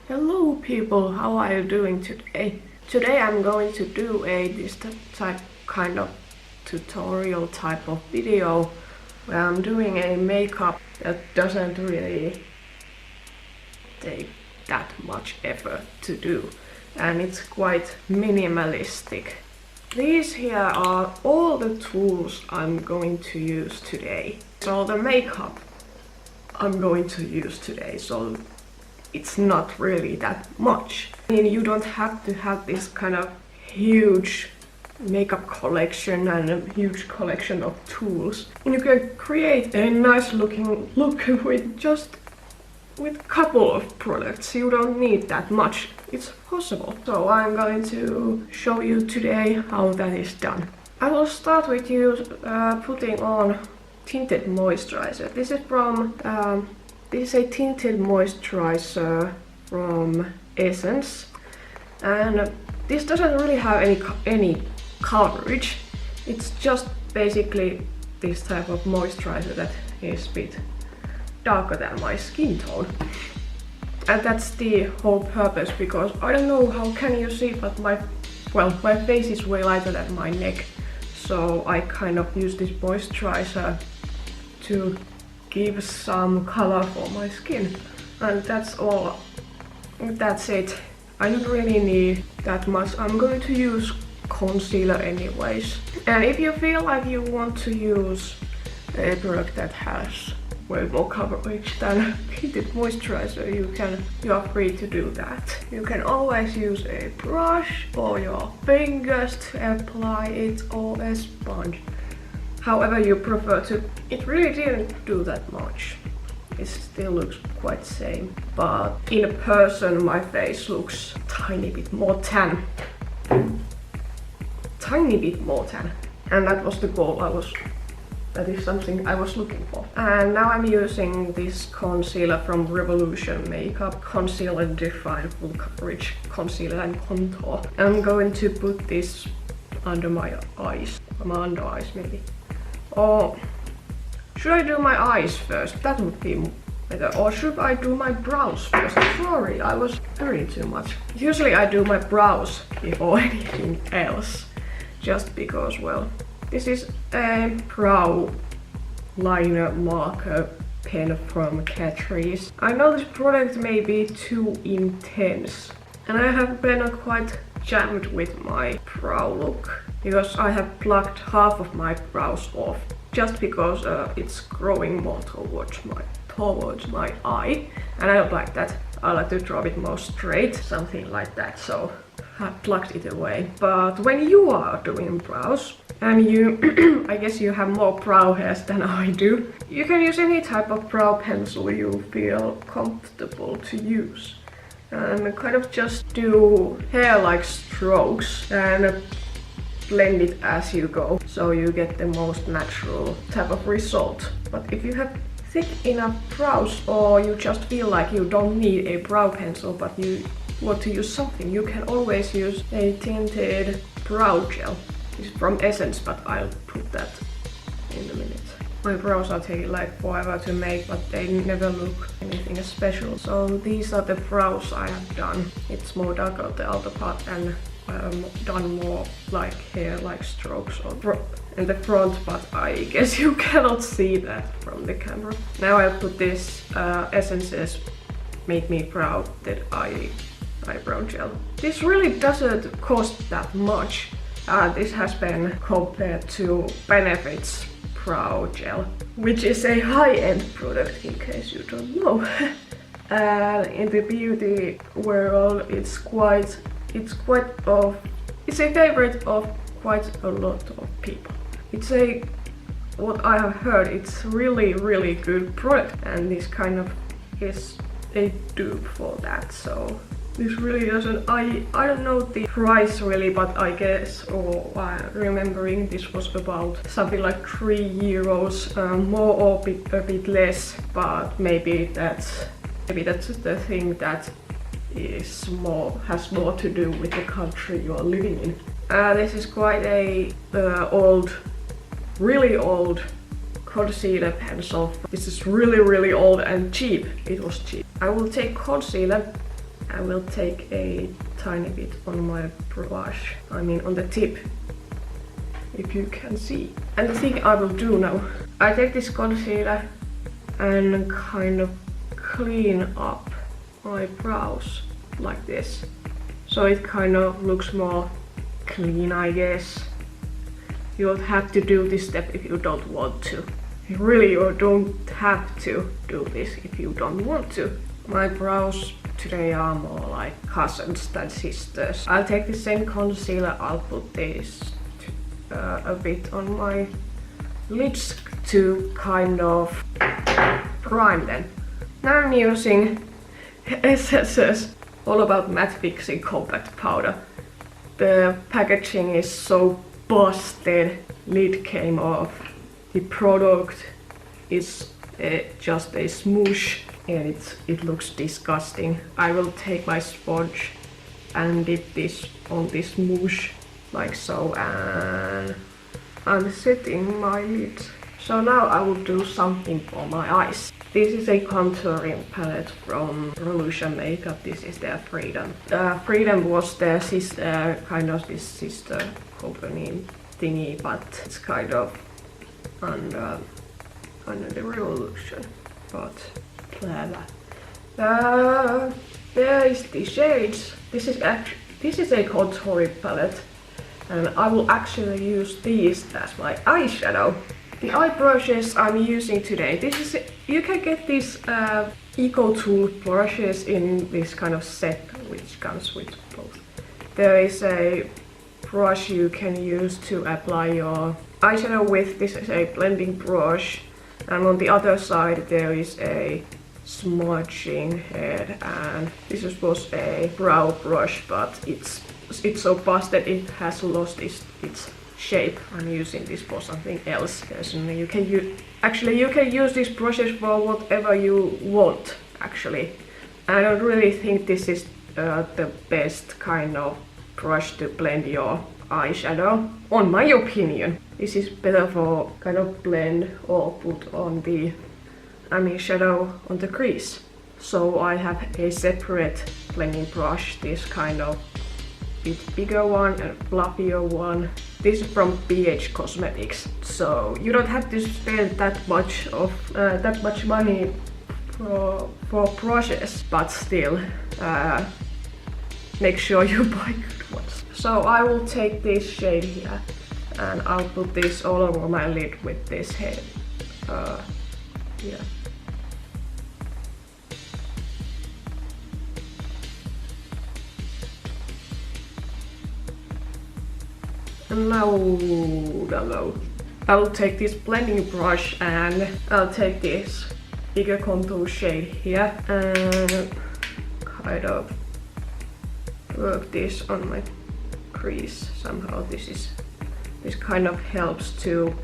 Hello people, how are you doing today? Today I'm going to do this kind of tutorial type of video where I'm doing a makeup that doesn't really take that much effort to do, and it's quite minimalistic. These here are all the tools I'm going to use today. So the makeup I'm going to use today, so it's not really that much. I mean, you don't have to have this kind of huge makeup collection and a huge collection of tools. And you can create a nice looking look with a couple of products. You don't need that much. It's possible. So I'm going to show you today how that is done. I will start with you putting on tinted moisturizer. This is a tinted moisturizer from Essence, and this doesn't really have any coverage. It's just basically this type of moisturizer that is a bit darker than my skin tone, and that's the whole purpose. Because I don't know how can you see, but my face is way lighter than my neck, so I kind of use this moisturizer to give some color for my skin, and that's all. That's it. I don't really need that much. I'm going to use concealer anyways, and if you feel like you want to use a product that has way more coverage than tinted moisturizer, you are free to do that. You can always use a brush or your fingers to apply it, or a sponge. However you prefer to. It really didn't do that much. It still looks quite same, but in person my face looks tiny bit more tan. Tiny bit more tan. And that was the goal. That is something I was looking for. And now I'm using this concealer from Revolution Makeup. Conceal and Define Full Coverage Concealer and Contour. I'm going to put this under my eyes. My under eyes maybe. Or should I do my eyes first? That would be better. Or should I do my brows first? Sorry, I was doing too much. Usually I do my brows before anything else. Just because, well, this is a brow liner marker pen from Catrice. I know this product may be too intense, and I have been quite jammed with my brow look, because I have plucked half of my brows off just because it's growing more towards my eye, and I don't like that. I like to draw it more straight, something like that, so I plucked it away. But when you are doing brows, and you I guess you have more brow hairs than I do, you can use any type of brow pencil you feel comfortable to use, and kind of just do hair-like strokes and blend it as you go, so you get the most natural type of result. But if you have thick enough brows, or you just feel like you don't need a brow pencil but you want to use something, you can always use a tinted brow gel. It's from Essence, but I'll put that in a minute. My brows are taking like forever to make, but they never look anything special. So these are the brows I have done. It's more dark on the outer part, and done more like hair-like strokes in the front, but I guess you cannot see that from the camera. Now I'll put this Essence's Make Me Proud that eyebrow gel. This really doesn't cost that much. This has been compared to Benefit's brow gel, which is a high-end product in case you don't know. In the beauty world, it's a favorite of quite a lot of people. What I have heard, it's really good product, and this kind of is a dupe for that. So this really doesn't. I don't know the price really, but I guess, or remembering, this was about something like 3 euros, more or a bit less. But maybe that's the thing that has more to do with the country you are living in. This is quite a really old concealer pencil. This is really old and cheap. It was cheap. I will take concealer I will take a tiny bit on my brush, I mean on the tip, if you can see. And the thing I will do now, I take this concealer and kind of clean up my brows like this. So it kind of looks more clean, I guess. You don't have to do this step if you don't want to. Really, you don't have to do this if you don't want to. My brows today are more like cousins than sisters. I'll take the same concealer, I'll put this a bit on my lids to kind of prime them. Now I'm using SSS All About Matte Fixing Compact Powder. The packaging is so busted, lid came off. The product is just a smoosh and it looks disgusting. I will take my sponge and dip this on this smoosh like so, and I'm setting my lids. So now I will do something for my eyes. This is a contouring palette from Revolution Makeup. This is their Freedom. Freedom was their sister, kind of this sister company thingy, but it's kind of under the Revolution. But clever. There is the shades. This is a contouring palette, and I will actually use these as my eyeshadow. The eye brushes I'm using today, you can get these Eco Tool brushes in this kind of set which comes with both. There is a brush you can use to apply your eyeshadow with. This is a blending brush, and on the other side there is a smudging head, and this was a brow brush, but it's so busted it has lost its shape. I'm using this for something else. You can use these brushes for whatever you want. Actually, I don't really think this is the best kind of brush to blend your eyeshadow, on my opinion. This is better for kind of blend or put on the shadow on the crease. So I have a separate blending brush, this kind of bit bigger one and fluffier one. This is from BH Cosmetics, so you don't have to spend that much money for brushes, but still make sure you buy good ones. So I will take this shade here and I'll put this all over my lid with this head. Yeah. And now I will take this blending brush and I'll take this bigger contour shade here and kind of work this on my crease somehow. This kind of helps to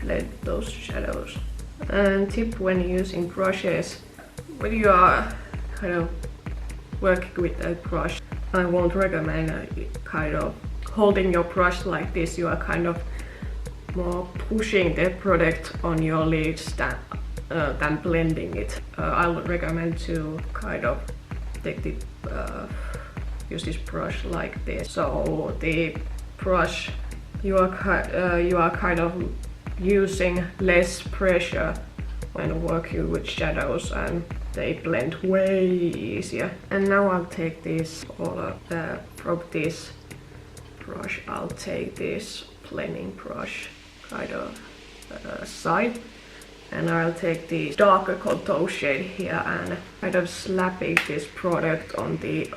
blend those shadows. And tip when using brushes, when you are kind of working with a brush, I won't recommend kind of holding your brush like this. You are kind of more pushing the product on your lids than blending it. I would recommend to kind of take the use this brush like this. So the brush you are kind of using less pressure when working with shadows, and they blend way easier. And now I'll take this from this brush. I'll take this blending brush kind of side, and I'll take the darker contour shade here and kind of slapping this product on the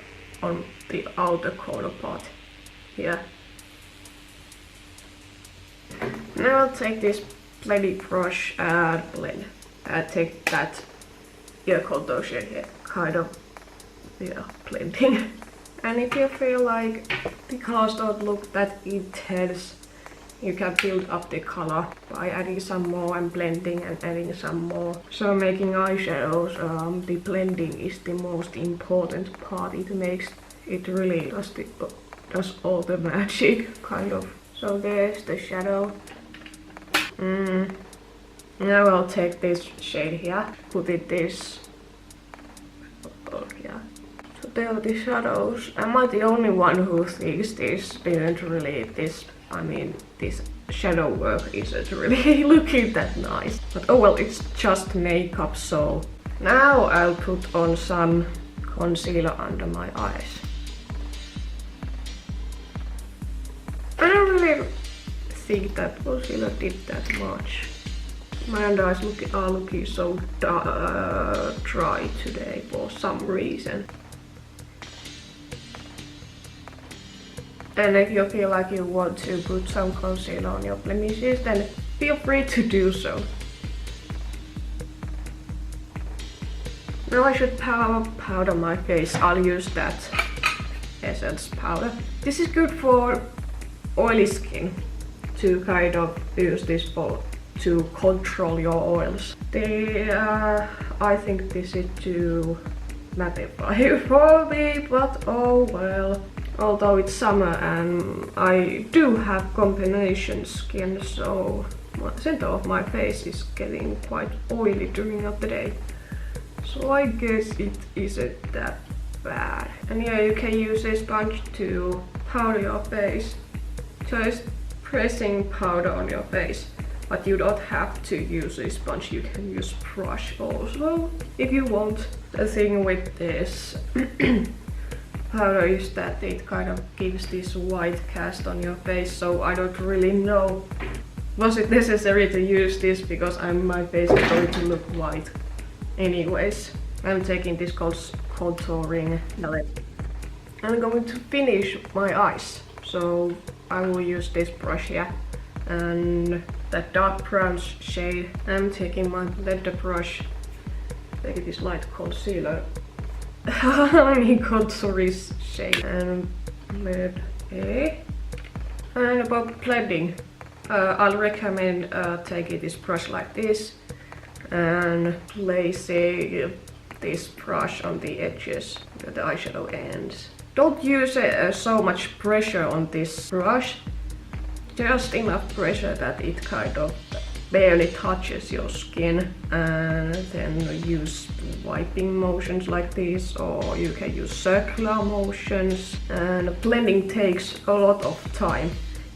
outer corner part here. Now I'll take this blending brush and blend. I'll take that contour shade here, kind of blending. And if you feel like the colors don't look that intense, you can build up the color by adding some more and blending and adding some more. So making eyeshadows, the blending is the most important part. It really does all the magic, kind of. So there's the shadow. Now I'll take this shade here, put it this. Oh yeah. tell the shadows. Am I the only one who thinks this didn't really, this shadow work isn't really looking that nice? But oh well, it's just makeup, so now I'll put on some concealer under my eyes. I don't really think that concealer did that much. My under eyes are looking so dry today for some reason. And if you feel like you want to put some concealer on your blemishes, then feel free to do so. Now I should powder my face. I'll use that essence powder. This is good for oily skin, to kind of use this to control your oils. I think this is too mattify for me, but oh well. Although it's summer and I do have combination skin, so the center of my face is getting quite oily during the day. So I guess it isn't that bad. And yeah, you can use a sponge to powder your face. Just pressing powder on your face. But you don't have to use a sponge, you can use brush also if you want. The thing with this powder is that it kind of gives this white cast on your face, so I don't really know was it necessary to use this, because my face is going to look white anyways. I'm taking this contouring palette. I'm going to finish my eyes, so I will use this brush here and that dark brown shade. I'm taking my blender brush, take this light concealer, Catrice shade, and blend it. And about blending, I'll recommend taking this brush like this and placing this brush on the edges where the eyeshadow ends. Don't use so much pressure on this brush, just enough pressure that it kind of barely touches your skin, and then use wiping motions like this, or you can use circular motions. And blending takes a lot of time,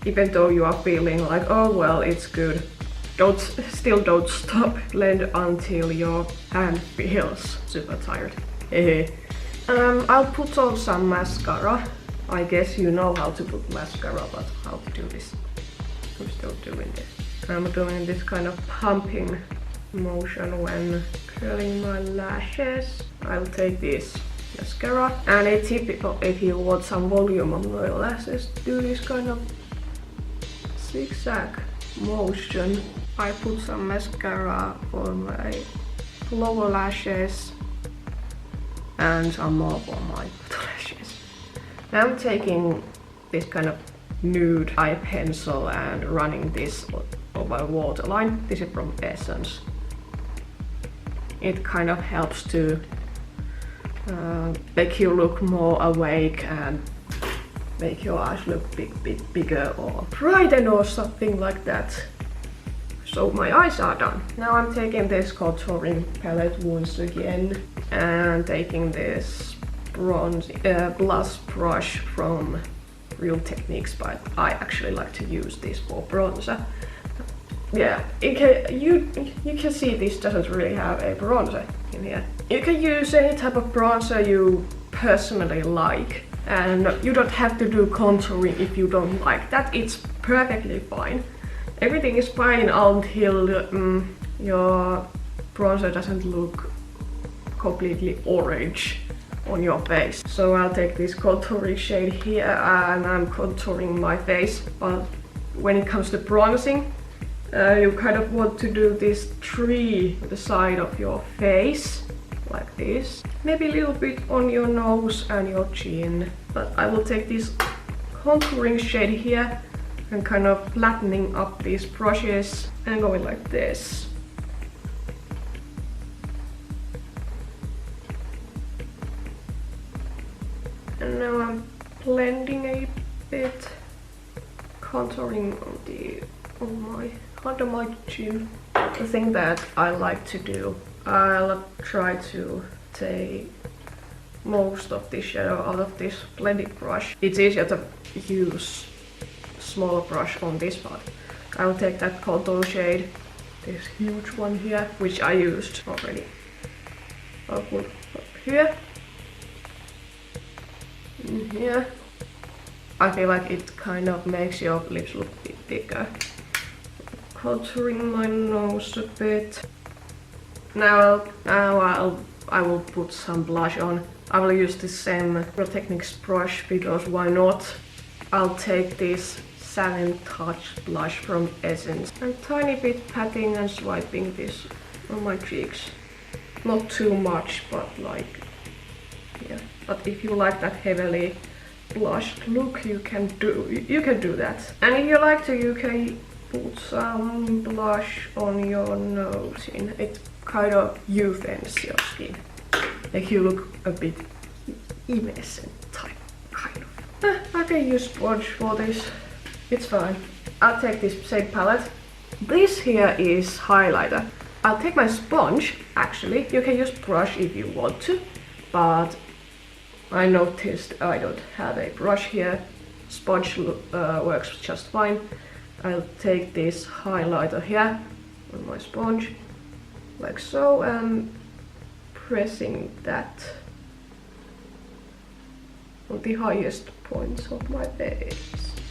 even though you are feeling like, oh well, it's good. Still don't stop. Blend until your hand feels super tired. I'll put on some mascara. I guess you know how to put mascara, but how to do this? I'm still doing this. I'm doing this kind of pumping motion when curling my lashes. I'll take this mascara, and it's typical if you want some volume on your lashes, do this kind of zigzag motion. I put some mascara on my lower lashes and some more for my lashes. Now I'm taking this kind of nude eye pencil and running this over waterline. This is from Essence. It kind of helps to make you look more awake and make your eyes look bit bigger or brighten or something like that. So my eyes are done. Now I'm taking this contouring palette once again and taking this blush brush from Real Techniques, but I actually like to use this for bronzer. Yeah, you can see this doesn't really have a bronzer in here. You can use any type of bronzer you personally like, and you don't have to do contouring if you don't like that. It's perfectly fine. Everything is fine until your bronzer doesn't look completely orange on your face. So I'll take this contouring shade here and I'm contouring my face. But when it comes to bronzing, you kind of want to do this tree on the side of your face, like this. Maybe a little bit on your nose and your chin. But I will take this contouring shade here and kind of flattening up these brushes and going like this. And now I'm blending a bit, contouring under my chin. The thing that I like to do, I'll try to most of the shadow out of this blended brush. It's easier to use smaller brush on this part. I will take that contour shade, this huge one here, which I used already. I'll put up here, in here. I feel like it kind of makes your lips look a bit bigger. Contouring my nose a bit. Now I will put some blush on. I will use the same Real Techniques brush because why not? I'll take this Salon Touch blush from Essence and tiny bit patting and swiping this on my cheeks. Not too much, but like, yeah. But if you like that heavily blushed look, you can do that. And if you like to, you can put some blush on your nose. It kind of youthens your skin. Like you look a bit innocent type, kind of. I can use sponge for this. It's fine. I'll take this same palette. This here is highlighter. I'll take my sponge, actually. You can use brush if you want to, but I noticed I don't have a brush here. Sponge works just fine. I'll take this highlighter here on my sponge, like so, and pressing that on the highest points of my face.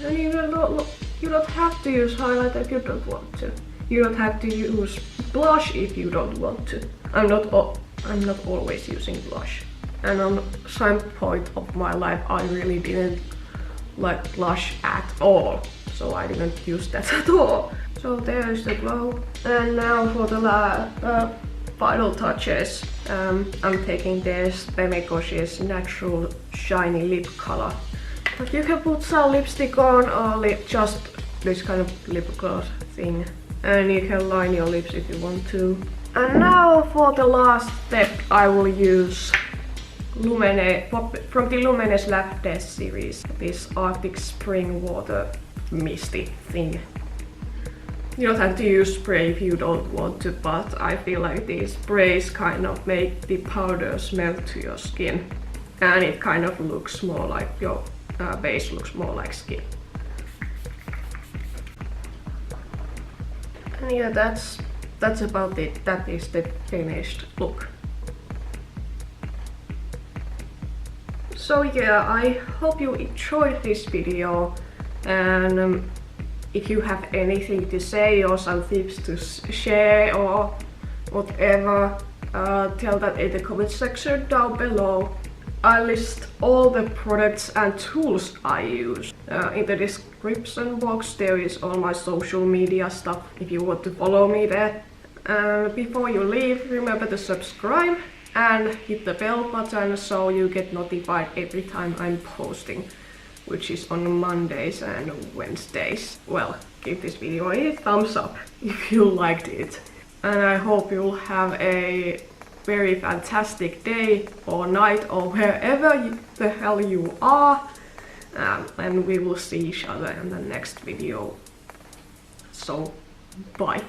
And you don't have to use highlighter if you don't want to. You don't have to use blush if you don't want to. I'm not always using blush. And on some point of my life I really didn't like blush at all. So I didn't use that at all. So there's the glow. And now for the final touches. I'm taking this Bemekosh's natural shiny lip color. But you can put some lipstick on or just this kind of lip gloss thing. And you can line your lips if you want to. And now for the last step I will use Lumene, from the Lumene Lähde series, this Arctic Spring Water Misty thing. You don't have to use spray if you don't want to, but I feel like these sprays kind of make the powders melt to your skin. And it kind of looks more like your base looks more like skin. And yeah, that's about it. That is the finished look. So yeah, I hope you enjoyed this video, and if you have anything to say or some tips to share or whatever, tell that in the comment section down below. I list all the products and tools I use. In the description box there is all my social media stuff if you want to follow me there. Before you leave, remember to subscribe and hit the bell button so you get notified every time I'm posting, which is on Mondays and Wednesdays. Well, give this video a thumbs up if you liked it. And I hope you'll have a very fantastic day or night or wherever the hell you are. And we will see each other in the next video. So, bye.